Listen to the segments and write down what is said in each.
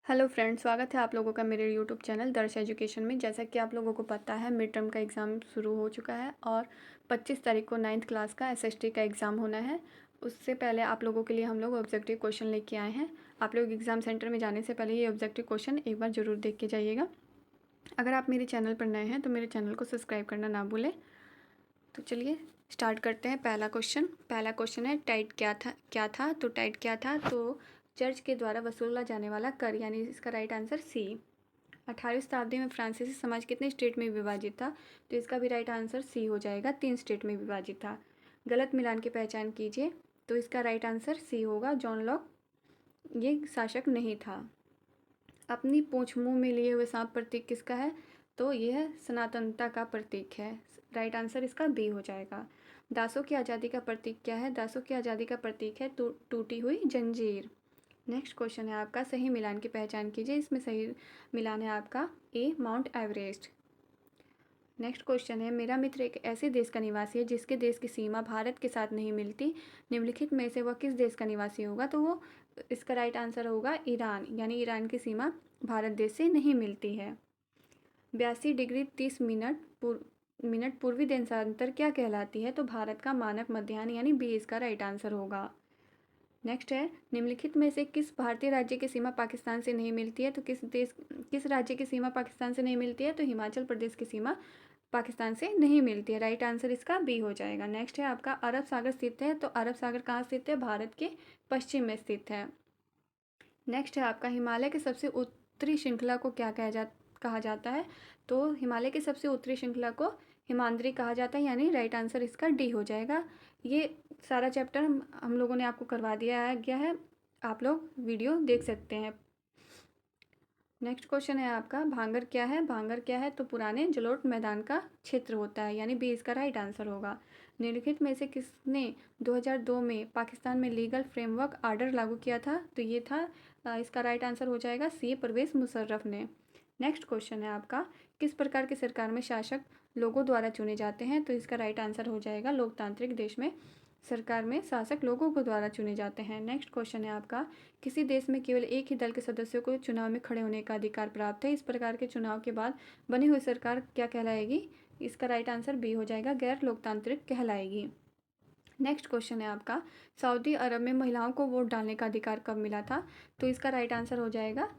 Hello friends, स्वागत है आप लोगों का मेरे यूट्यूब चैनल दर्श एजुकेशन में। जैसा कि आप लोगों को पता है, मिड टर्म का एग्ज़ाम शुरू हो चुका है और 25 तारीख को 9th क्लास का एसएसटी का एग्ज़ाम होना है। उससे पहले आप लोगों के लिए हम लोग ऑब्जेक्टिव क्वेश्चन लेके आए हैं। आप लोग एग्ज़ाम सेंटर में जाने से पहले ये ऑब्जेक्टिव क्वेश्चन एक बार ज़रूर देख के जाइएगा। अगर आप मेरे चैनल पर नए हैं तो मेरे चैनल को सब्सक्राइब करना ना भूलें। तो चलिए स्टार्ट करते हैं। पहला क्वेश्चन है, टाइट क्या था। तो टाइट क्या था, तो चर्च के द्वारा वसूला जाने वाला कर, यानी इसका राइट आंसर सी। 18वीं शताब्दी में फ्रांसीसी समाज कितने स्टेट में विभाजित था, तो इसका भी राइट आंसर सी हो जाएगा, 3 स्टेट में विभाजित था। गलत मिलान की पहचान कीजिए, तो इसका राइट आंसर सी होगा, जॉन लॉक ये शासक नहीं था। अपनी पूंछ मुंह में लिए हुए सांप प्रतीक किसका है, तो यह सनातनता का प्रतीक है। राइट आंसर इसका बी हो जाएगा। दासों की आज़ादी का प्रतीक क्या है, दासों की आज़ादी का प्रतीक है टूटी हुई जंजीर। नेक्स्ट क्वेश्चन है आपका, सही मिलान की पहचान कीजिए। इसमें सही मिलान है आपका ए, माउंट एवरेस्ट। नेक्स्ट क्वेश्चन है, मेरा मित्र एक ऐसे देश का निवासी है जिसके देश की सीमा भारत के साथ नहीं मिलती। निम्नलिखित में से वह किस देश का निवासी होगा, तो वो इसका राइट आंसर होगा ईरान, यानी ईरान की सीमा भारत देश से नहीं मिलती है। 82 डिग्री 30 मिनट पूर्वी देशांतर क्या कहलाती है, तो भारत का मानक मध्याह्न, यानी बी इसका राइट आंसर होगा। नेक्स्ट है, निम्नलिखित में से किस भारतीय राज्य की सीमा पाकिस्तान से नहीं मिलती है, तो किस राज्य की सीमा पाकिस्तान से नहीं मिलती है, तो हिमाचल प्रदेश की सीमा पाकिस्तान से नहीं मिलती है। राइट आंसर इसका बी हो जाएगा। नेक्स्ट है आपका, अरब सागर स्थित है, तो अरब सागर कहाँ स्थित है, भारत के पश्चिम में स्थित है। नेक्स्ट है आपका, हिमालय के सबसे उत्तरी श्रृंखला को क्या कहा जाता है, तो हिमालय की सबसे उत्तरी श्रृंखला को हिमाद्री कहा जाता है, यानी राइट आंसर इसका डी हो जाएगा। ये सारा चैप्टर हम लोगों ने आपको करवा दिया गया है, आप लोग वीडियो देख सकते हैं। नेक्स्ट क्वेश्चन है आपका, भांगर क्या है, तो पुराने जलोढ़ मैदान का क्षेत्र होता है, यानी बी इसका राइट आंसर होगा। निम्नलिखित में से किसने 2002 में पाकिस्तान में लीगल फ्रेमवर्क आर्डर लागू किया था, तो ये था इसका राइट आंसर हो जाएगा सी, परवेज़ मुशर्रफ ने। नेक्स्ट क्वेश्चन है आपका, किस प्रकार की सरकार में शासक लोगों द्वारा चुने जाते हैं, तो इसका राइट आंसर हो जाएगा, लोकतांत्रिक देश में सरकार में शासक लोगों को द्वारा चुने जाते हैं। नेक्स्ट क्वेश्चन है आपका, किसी देश में केवल एक ही दल के सदस्यों को चुनाव में खड़े होने का अधिकार प्राप्त है। इस प्रकार के चुनाव के बाद बनी हुई सरकार क्या कहलाएगी, इसका राइट आंसर बी हो जाएगा, गैर लोकतांत्रिक कहलाएगी। नेक्स्ट क्वेश्चन है आपका, सऊदी अरब में महिलाओं को वोट डालने का अधिकार कब मिला था, तो इसका राइट आंसर हो जाएगा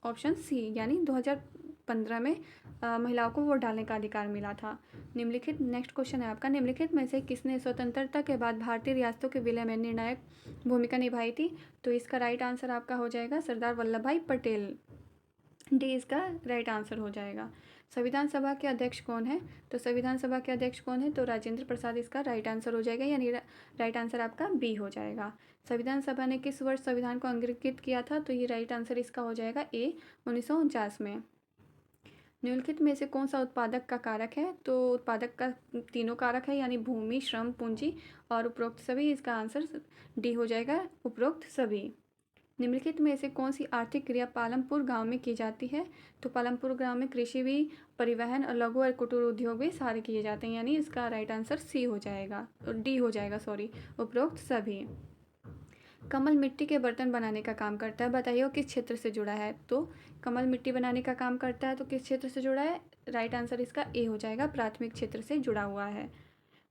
ऑप्शन सी, यानी 2015 में महिलाओं को वोट डालने का अधिकार मिला था। नेक्स्ट क्वेश्चन है आपका, निम्नलिखित में से किसने स्वतंत्रता के बाद भारतीय रियासतों के विलय में निर्णायक भूमिका निभाई थी, तो इसका राइट आंसर आपका हो जाएगा सरदार वल्लभ भाई पटेल, डी इसका राइट आंसर हो जाएगा। संविधान सभा के अध्यक्ष कौन है, तो संविधान सभा के अध्यक्ष कौन है, तो राजेंद्र प्रसाद इसका राइट आंसर हो जाएगा, यानी राइट आंसर आपका बी हो जाएगा। संविधान सभा ने किस वर्ष संविधान को अंगीकृत किया था, तो ये राइट आंसर इसका हो जाएगा ए, 1949 में। निम्नलिखित में से कौन सा उत्पादक का कारक है, तो उत्पादक का तीनों कारक है, यानी भूमि, श्रम, पूंजी और उपरोक्त सभी। इसका आंसर डी हो जाएगा, उपरोक्त सभी। निम्नलिखित में से कौन सी आर्थिक क्रिया पालमपुर गांव में की जाती है, तो पालमपुर गांव में कृषि भी, परिवहन और लघु और कुटीर उद्योग भी सारे किए जाते हैं, यानी इसका राइट आंसर सी हो जाएगा, डी हो जाएगा सॉरी, उपरोक्त सभी। कमल मिट्टी के बर्तन बनाने का काम करता है, बताइए वो किस क्षेत्र से जुड़ा है, तो कमल मिट्टी बनाने का काम करता है तो किस क्षेत्र से जुड़ा है, राइट आंसर इसका ए हो जाएगा, प्राथमिक क्षेत्र से जुड़ा हुआ है।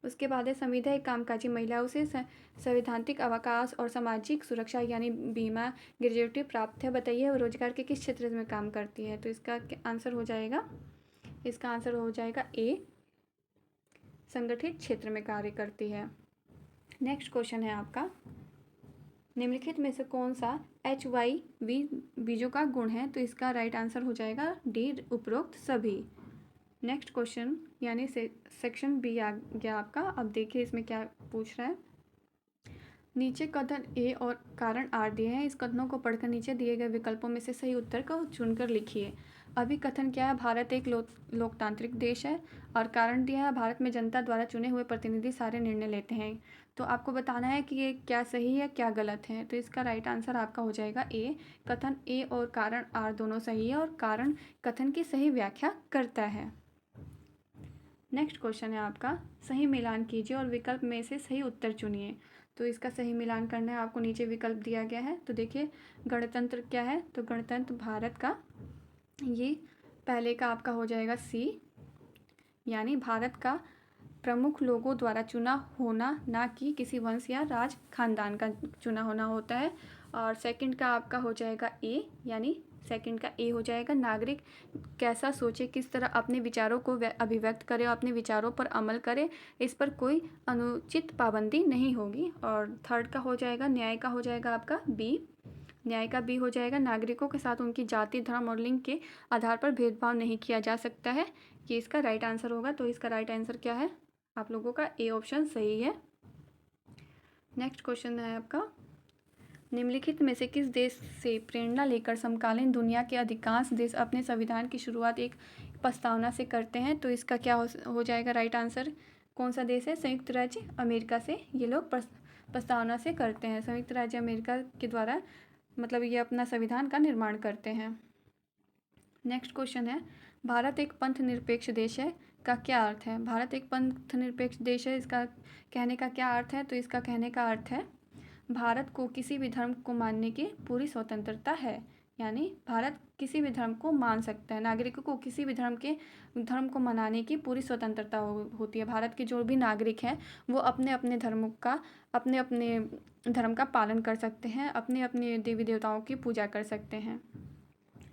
उसके बाद है, संविदा एक कामकाजी महिलाओं से सैद्धांतिक अवकाश और सामाजिक सुरक्षा यानी बीमा ग्रेजुएटी प्राप्त है, बताइए वो रोजगार के किस क्षेत्र में काम करती है, तो इसका आंसर हो जाएगा, इसका आंसर हो जाएगा ए, संगठित क्षेत्र में कार्य करती है। नेक्स्ट क्वेश्चन है आपका, निम्नलिखित में से कौन सा HIV बीजों का गुण है, तो इसका राइट आंसर हो जाएगा डी, उपरोक्त सभी। नेक्स्ट क्वेश्चन यानी सेक्शन बी आ गया आपका। अब देखिए इसमें क्या पूछ रहा है, नीचे कथन ए और कारण आर दिए हैं, इस कथनों को पढ़कर नीचे दिए गए विकल्पों में से सही उत्तर को चुनकर लिखिए। अभी कथन क्या है, भारत एक लोकतांत्रिक देश है, और कारण दिया है, भारत में जनता द्वारा चुने हुए प्रतिनिधि सारे निर्णय लेते हैं। तो आपको बताना है कि ये क्या सही है क्या गलत है, तो इसका राइट आंसर आपका हो जाएगा ए, कथन ए और कारण आर दोनों सही है, और कारण कथन की सही व्याख्या करता है। नेक्स्ट क्वेश्चन है आपका, सही मिलान कीजिए और विकल्प में से सही उत्तर चुनिए। तो इसका सही मिलान करना है आपको, नीचे विकल्प दिया गया है। तो देखिए गणतंत्र क्या है, तो गणतंत्र भारत का, ये पहले का आपका हो जाएगा सी, यानी भारत का प्रमुख लोगों द्वारा चुना होना, ना कि किसी वंश या राज खानदान का चुना होना होता है। और सेकंड का आपका हो जाएगा ए, यानी सेकंड का ए हो जाएगा, नागरिक कैसा सोचे, किस तरह अपने विचारों को अभिव्यक्त करे और अपने विचारों पर अमल करे, इस पर कोई अनुचित पाबंदी नहीं होगी। और थर्ड का हो जाएगा, न्याय का हो जाएगा आपका बी, न्याय का बी हो जाएगा, नागरिकों के साथ उनकी जाति, धर्म और लिंग के आधार पर भेदभाव नहीं किया जा सकता है। ये इसका राइट आंसर होगा। तो इसका राइट आंसर क्या है आप लोगों का, ए ऑप्शन सही है। नेक्स्ट क्वेश्चन है आपका, निम्नलिखित में से किस देश से प्रेरणा लेकर समकालीन दुनिया के अधिकांश देश अपने संविधान की शुरुआत एक प्रस्तावना से करते हैं। तो इसका क्या हो जाएगा राइट आंसर, कौन सा देश है, संयुक्त राज्य अमेरिका से ये लोग प्रस्तावना से करते हैं, संयुक्त राज्य अमेरिका के द्वारा मतलब ये अपना संविधान का निर्माण करते हैं। नेक्स्ट क्वेश्चन है, भारत एक पंथ निरपेक्ष देश है का क्या अर्थ है। भारत एक पंथ निरपेक्ष देश है, इसका कहने का क्या अर्थ है, तो इसका कहने का अर्थ है भारत को किसी भी धर्म को मानने की पूरी स्वतंत्रता है, यानी भारत किसी भी धर्म को मान सकता है, नागरिकों को किसी भी धर्म को मनाने की पूरी स्वतंत्रता होती है। भारत के जो भी नागरिक हैं वो अपने अपने धर्म का पालन कर सकते हैं, अपने अपने देवी देवताओं की पूजा कर सकते हैं।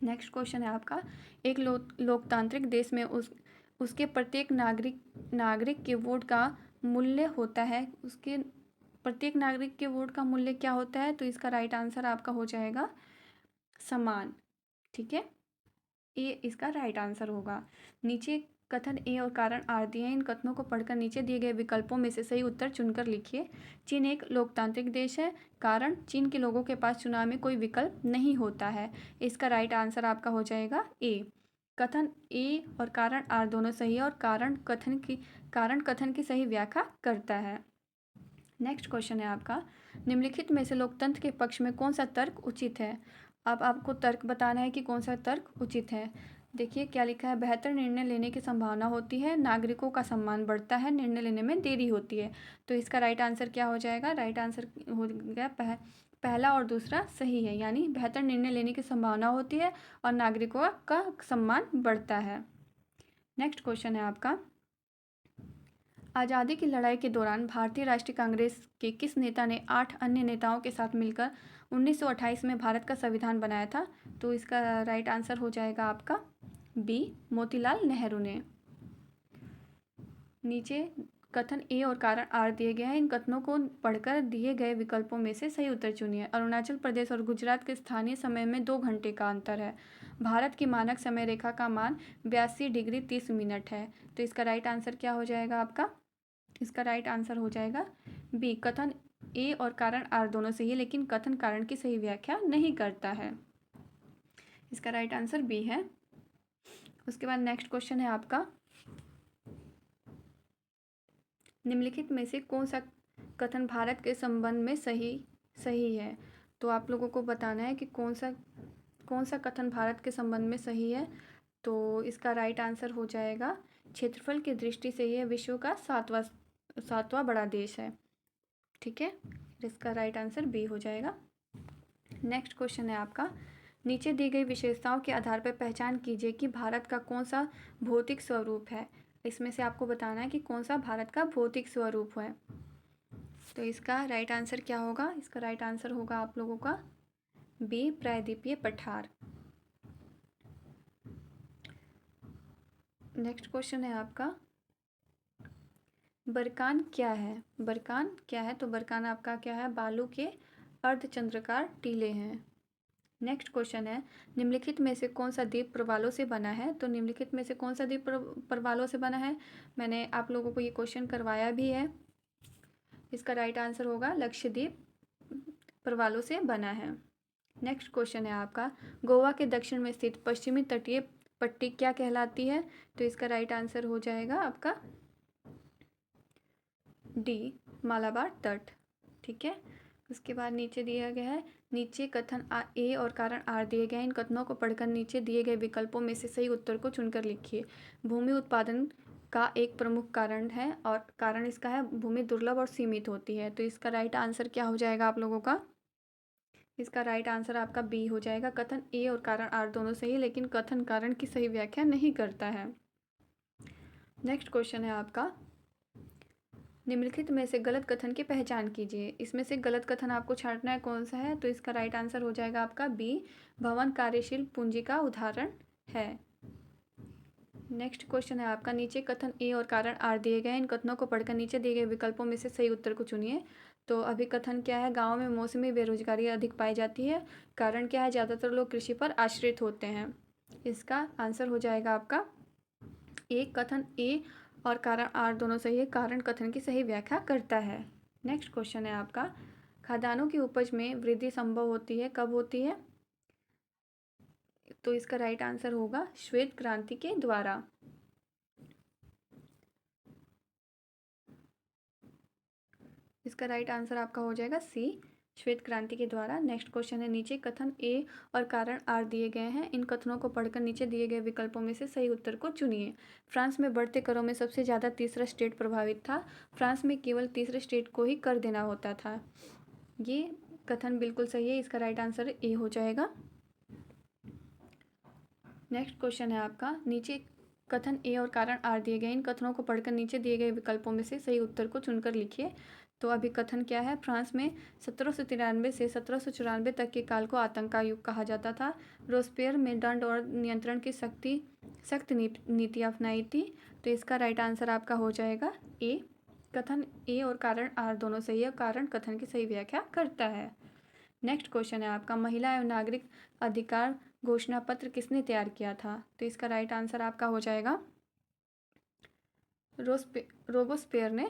नेक्स्ट क्वेश्चन है आपका, एक लोकतांत्रिक देश में उसके प्रत्येक नागरिक के वोट का मूल्य होता है, उसके प्रत्येक नागरिक के वोट का मूल्य क्या होता है। तो इसका राइट आंसर आपका हो जाएगा समान, ठीक है, ए इसका राइट आंसर होगा। नीचे कथन ए और कारण आर दिए हैं, इन कथनों को पढ़कर नीचे दिए गए विकल्पों में से सही उत्तर चुनकर लिखिए। चीन एक लोकतांत्रिक देश है, कारण चीन के लोगों के पास चुनाव में कोई विकल्प नहीं होता है, इसका राइट आंसर आपका हो जाएगा ए। कथन ए और कारण आर दोनों सही है, और कारण कथन की सही व्याख्या करता है। नेक्स्ट क्वेश्चन है आपका, निम्नलिखित में से लोकतंत्र के पक्ष में कौन सा तर्क उचित है। अब आपको तर्क बताना है कि कौन सा तर्क उचित है। देखिए क्या लिखा है, बेहतर निर्णय लेने की संभावना होती है, नागरिकों का सम्मान बढ़ता है, निर्णय लेने में देरी होती है। तो इसका राइट आंसर क्या हो जाएगा, राइट आंसर हो गया पहला और दूसरा सही है, यानी बेहतर निर्णय लेने की संभावना होती है और नागरिकों का सम्मान बढ़ता है। नेक्स्ट क्वेश्चन है आपका, आज़ादी की लड़ाई के दौरान भारतीय राष्ट्रीय कांग्रेस के किस नेता ने 8 अन्य नेताओं के साथ मिलकर 1928 में भारत का संविधान बनाया था। तो इसका राइट आंसर हो जाएगा आपका बी, मोतीलाल नेहरू ने। नीचे कथन ए और कारण आर दिए गए हैं, इन कथनों को पढ़कर दिए गए विकल्पों में से सही उत्तर चुनिए। अरुणाचल प्रदेश और गुजरात के स्थानीय समय में 2 घंटे का अंतर है, भारत की मानक समय रेखा का मान 82 डिग्री 30 मिनट है। तो इसका राइट आंसर क्या हो जाएगा आपका, इसका राइट आंसर हो जाएगा बी, कथन ए और कारण आर दोनों सही है, लेकिन कथन कारण की सही व्याख्या नहीं करता है, इसका राइट आंसर बी है। उसके बाद नेक्स्ट क्वेश्चन है आपका, निम्नलिखित में से कौन सा कथन भारत के संबंध में सही है। तो आप लोगों को बताना है कि कौन सा कथन भारत के संबंध में सही है। तो इसका राइट आंसर हो जाएगा, क्षेत्रफल की दृष्टि से यह विश्व का सातवां बड़ा देश है, ठीक है, इसका राइट आंसर बी हो जाएगा। नेक्स्ट क्वेश्चन है आपका, नीचे दी गई विशेषताओं के आधार पर पहचान कीजिए कि भारत का कौन सा भौतिक स्वरूप है। इसमें से आपको बताना है कि कौन सा भारत का भौतिक स्वरूप है। तो इसका राइट आंसर क्या होगा, इसका राइट आंसर होगा आप लोगों का बी, प्रायद्वीपीय पठार। नेक्स्ट क्वेश्चन है आपका, बरकान क्या है। बरकान क्या है, तो बरकान आपका क्या है, बालू के अर्धचंद्राकार टीले हैं। नेक्स्ट क्वेश्चन है, निम्नलिखित में से कौन सा द्वीप प्रवालों से बना है। तो निम्नलिखित में से कौन सा द्वीप प्रवालों से बना है, मैंने आप लोगों को ये क्वेश्चन करवाया भी है। इसका राइट आंसर होगा लक्षद्वीप प्रवालों से बना है। नेक्स्ट क्वेश्चन है आपका, गोवा के दक्षिण में स्थित पश्चिमी तटीय पट्टी क्या कहलाती है। तो इसका राइट आंसर हो जाएगा आपका डी, मालाबार तट, ठीक है। उसके बाद नीचे दिया गया है, नीचे कथन ए और कारण आर दिए गए हैं, इन कथनों को पढ़कर नीचे दिए गए विकल्पों में से सही उत्तर को चुनकर लिखिए। भूमि उत्पादन का एक प्रमुख कारण है और कारण इसका है भूमि दुर्लभ और सीमित होती है। तो इसका राइट आंसर क्या हो जाएगा आप लोगों का? इसका राइट आंसर आपका बी हो जाएगा। कथन ए और कारण आर दोनों सही है, लेकिन कथन कारण की सही व्याख्या नहीं करता है। नेक्स्ट क्वेश्चन है आपका, निम्नलिखित में से गलत कथन की पहचान कीजिए। इसमें से गलत कथन आपको छांटना है कौन सा है? तो इसका राइट आंसर हो जाएगा आपका बी, भवन कार्यशील पूंजी का उदाहरण है। नेक्स्ट क्वेश्चन है आपका, नीचे कथन ए और कारण आर दिए गए, इन कथनों को पढ़कर नीचे दिए गए विकल्पों में से सही उत्तर को चुनिए। तो अभी कथन क्या है? गाँव में मौसमी बेरोजगारी अधिक पाई जाती है। कारण क्या है? ज़्यादातर लोग कृषि पर आश्रित होते हैं। इसका आंसर हो जाएगा आपका एक, कथन ए और कारण आर दोनों सही है, कारण कथन की सही व्याख्या करता है। नेक्स्ट क्वेश्चन है आपका, खाद्यान्नों की उपज में वृद्धि संभव होती है, कब होती है? तो इसका राइट आंसर होगा श्वेत क्रांति के द्वारा। इसका राइट आंसर आपका हो जाएगा सी, श्वेत क्रांति के द्वारा। नेक्स्ट क्वेश्चन है, नीचे कथन ए और कारण आर दिए गए हैं, इन कथनों को पढ़कर नीचे दिए गए विकल्पों में से सही उत्तर को चुनिए। फ्रांस में बढ़ते करों में सबसे ज़्यादा तीसरा स्टेट प्रभावित था। फ्रांस में केवल तीसरे स्टेट को ही कर देना होता था। ये कथन बिल्कुल सही है, इसका राइट आंसर ए हो जाएगा। नेक्स्ट क्वेश्चन है आपका, नीचे कथन ए और कारण आर दिए गए, इन कथनों को पढ़कर नीचे दिए गए विकल्पों में से सही उत्तर को चुनकर लिखिए। तो अभी कथन क्या है? फ्रांस में 1793 से 1794 तक के काल को आतंक का युग कहा जाता था। रोस्पेयर में दंड और नियंत्रण की सख्त नीति अपनाई थी। तो इसका राइट आंसर आपका हो जाएगा ए, कथन ए और कारण आर दोनों सही है, कारण कथन की सही व्याख्या करता है। नेक्स्ट क्वेश्चन है आपका, महिला एवं नागरिक अधिकार घोषणा पत्र किसने तैयार किया था? तो इसका राइट आंसर आपका हो जाएगा रोबोस्पेयर ने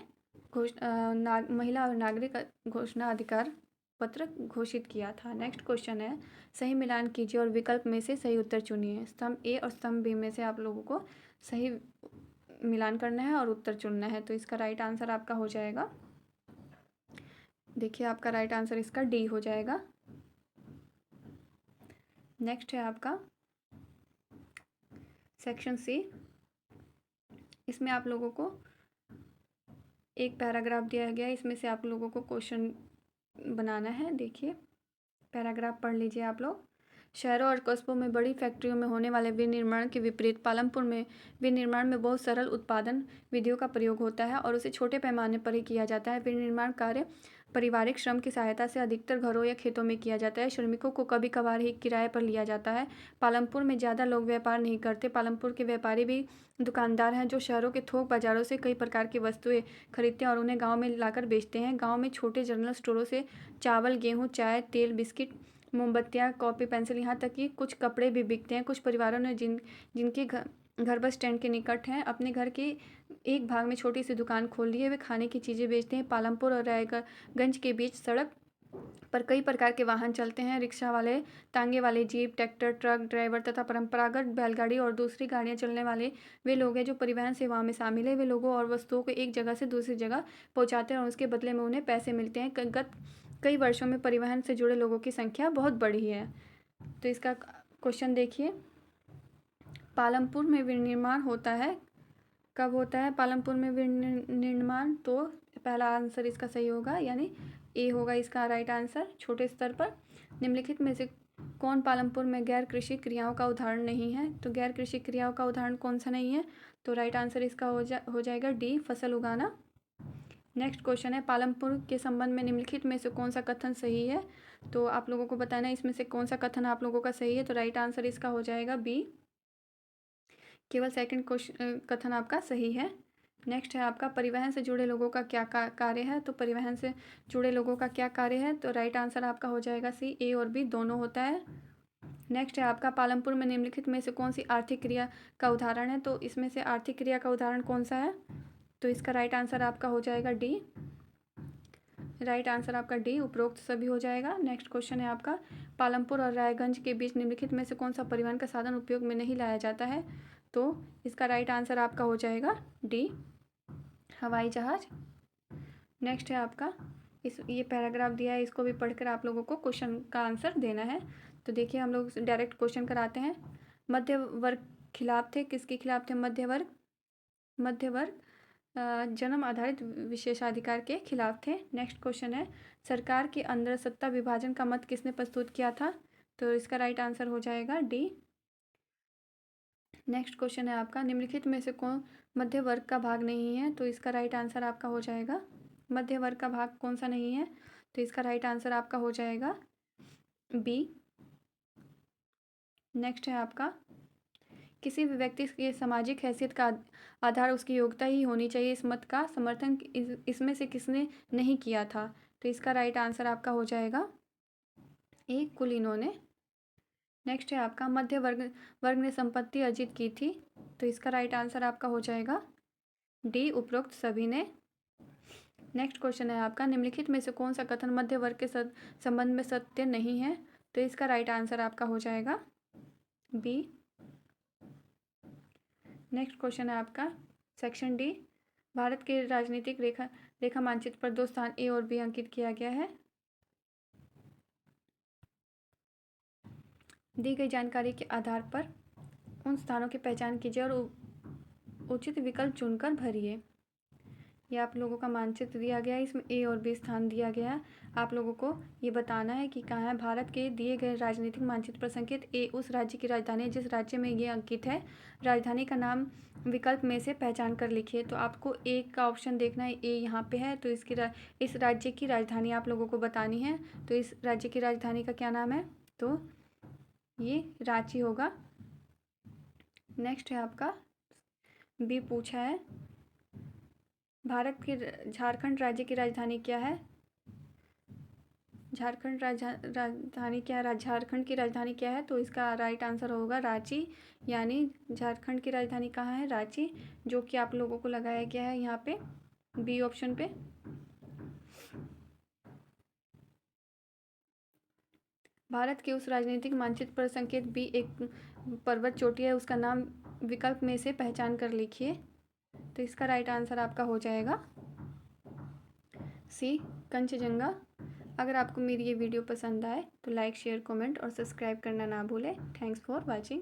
महिला और नागरिक घोषणा अधिकार पत्र घोषित किया था। नेक्स्ट क्वेश्चन है, सही मिलान कीजिए और विकल्प में से सही उत्तर चुनिए। स्तंभ ए और स्तंभ बी में से आप लोगों को सही मिलान करना है और उत्तर चुनना है। तो इसका राइट आंसर आपका हो जाएगा, देखिए आपका राइट आंसर इसका डी हो जाएगा। नेक्स्ट है आपका सेक्शन सी, इसमें आप लोगों को एक पैराग्राफ दिया गया है, इसमें से आप लोगों को क्वेश्चन बनाना है। देखिए पैराग्राफ पढ़ लीजिए आप लोग। शहरों और कस्बों में बड़ी फैक्ट्रियों में होने वाले विनिर्माण के विपरीत पालमपुर में विनिर्माण में बहुत सरल उत्पादन विधियों का प्रयोग होता है और उसे छोटे पैमाने पर ही किया जाता है। विनिर्माण कार्य पारिवारिक श्रम की सहायता से अधिकतर घरों या खेतों में किया जाता है। श्रमिकों को कभी कभार ही किराए पर लिया जाता है। पालमपुर में ज़्यादा लोग व्यापार नहीं करते। पालमपुर के व्यापारी भी दुकानदार हैं जो शहरों के थोक बाज़ारों से कई प्रकार की वस्तुएं खरीदते हैं और उन्हें गाँव में लाकर बेचते हैं। गाँव में छोटे जनरल स्टोरों से चावल, गेहूँ, चाय, तेल, बिस्किट, मोमबत्तियाँ, कॉपी, पेंसिल, यहाँ तक कि कुछ कपड़े भी बिकते हैं। कुछ परिवारों ने जिनके घर बस स्टैंड के निकट हैं, अपने घर के एक भाग में छोटी सी दुकान खोल ली है। वे खाने की चीज़ें बेचते हैं। पालमपुर और रायगंज के बीच सड़क पर कई प्रकार के वाहन चलते हैं। रिक्शा वाले, तांगे वाले, जीप, ट्रैक्टर, ट्रक ड्राइवर तथा परंपरागत बैलगाड़ी और दूसरी गाड़ियां चलने वाले वे लोग हैं जो परिवहन सेवाओं में शामिल है। वे लोगों और वस्तुओं को एक जगह से दूसरी जगह पहुंचाते हैं और उसके बदले में उन्हें पैसे मिलते हैं। गत कई वर्षों में परिवहन से जुड़े लोगों की संख्या बहुत बढ़ी है। तो इसका क्वेश्चन देखिए, पालमपुर में विनिर्माण होता है, कब होता है पालमपुर में विनिर्माण? तो पहला आंसर इसका सही होगा, यानी ए होगा इसका राइट आंसर। छोटे स्तर पर निम्नलिखित में से कौन पालमपुर में गैर कृषि क्रियाओं का उदाहरण नहीं है? तो गैर कृषि क्रियाओं का उदाहरण कौन सा नहीं है? तो राइट आंसर इसका हो जाएगा डी, फसल उगाना। नेक्स्ट क्वेश्चन है, पालमपुर के संबंध में निम्नलिखित में से कौन सा कथन सही है? तो आप लोगों को बताना है इसमें से कौन सा कथन आप लोगों का सही है। तो राइट आंसर इसका हो जाएगा बी, केवल सेकंड क्वेश्चन कथन आपका सही है। नेक्स्ट है आपका, परिवहन से जुड़े लोगों का क्या कार्य है? तो परिवहन से जुड़े लोगों का क्या कार्य है? तो राइट आंसर आपका हो जाएगा सी, ए और बी दोनों होता है। नेक्स्ट है आपका, पालमपुर में निम्नलिखित में से कौन सी आर्थिक क्रिया का उदाहरण है? तो इसमें से आर्थिक क्रिया का उदाहरण कौन सा है? तो इसका राइट आंसर आपका हो जाएगा डी, राइट आंसर आपका डी, उपरोक्त सभी हो जाएगा। नेक्स्ट क्वेश्चन है आपका, पालमपुर और रायगंज के बीच निम्नलिखित में से कौन सा परिवहन का साधन उपयोग में नहीं लाया जाता है? तो इसका राइट आंसर आपका हो जाएगा डी, हवाई जहाज। नेक्स्ट है आपका, ये पैराग्राफ दिया है, इसको भी पढ़कर आप लोगों को क्वेश्चन का आंसर देना है। तो देखिए हम लोग डायरेक्ट क्वेश्चन कराते हैं। मध्य वर्ग खिलाफ थे, किसके खिलाफ थे मध्य वर्ग? मध्य वर्ग जन्म आधारित विशेषाधिकार के खिलाफ थे। नेक्स्ट क्वेश्चन है, सरकार के अंदर सत्ता विभाजन का मत किसने प्रस्तुत किया था? तो इसका राइट आंसर हो जाएगा डी। नेक्स्ट क्वेश्चन है आपका, निम्नलिखित में से कौन मध्य वर्ग का भाग नहीं है? तो इसका राइट आंसर आपका हो जाएगा, मध्य वर्ग का भाग कौन सा नहीं है? तो इसका राइट आंसर आपका हो जाएगा बी। नेक्स्ट है आपका, किसी भी व्यक्ति की सामाजिक हैसियत का आधार उसकी योग्यता ही होनी चाहिए, इस मत का समर्थन इसमें से किसने नहीं किया था? तो इसका राइट आंसर आपका हो जाएगा ए, कुल इन्होंने। नेक्स्ट है आपका, मध्य वर्ग ने संपत्ति अर्जित की थी। तो इसका राइट आंसर आपका हो जाएगा डी, उपरोक्त सभी ने। नेक्स्ट क्वेश्चन है आपका, निम्नलिखित में से कौन सा कथन मध्य वर्ग के संबंध में सत्य नहीं है? तो इसका राइट आंसर आपका हो जाएगा बी। नेक्स्ट क्वेश्चन है आपका, सेक्शन डी, भारत के राजनीतिक रेखा मानचित्र पर 2 स्थान ए और बी अंकित किया गया है। दी गई जानकारी के आधार पर उन स्थानों की पहचान कीजिए और उचित विकल्प चुनकर भरिए। ये आप लोगों का मानचित्र दिया गया है, इसमें ए और बी स्थान दिया गया है। आप लोगों को ये बताना है कि कहाँ है। भारत के दिए गए राजनीतिक मानचित्र पर संकेत ए उस राज्य की राजधानी है जिस राज्य में ये अंकित है। राजधानी का नाम विकल्प में से पहचान कर लिखिए। तो आपको ए का ऑप्शन देखना है, ए यहाँ पे है, तो इस राज्य की राजधानी आप लोगों को बतानी है। तो इस राज्य की राजधानी का क्या नाम है? तो ये रांची होगा। नेक्स्ट है आपका, बी पूछा है, भारत की झारखंड राज्य की राजधानी क्या है? झारखंड राजधानी क्या है? झारखंड की राजधानी क्या है? तो इसका राइट आंसर होगा रांची, यानी झारखंड की राजधानी कहाँ है? रांची, जो कि आप लोगों को लगाया गया है यहाँ पे बी ऑप्शन पे। भारत के उस राजनीतिक मानचित्र पर संकेत बी एक पर्वत चोटी है, उसका नाम विकल्प में से पहचान कर लिखिए। तो इसका राइट आंसर आपका हो जाएगा सी, कंचनजंगा। अगर आपको मेरी ये वीडियो पसंद आए तो लाइक, शेयर, कमेंट और सब्सक्राइब करना ना भूलें। Thanks for watching.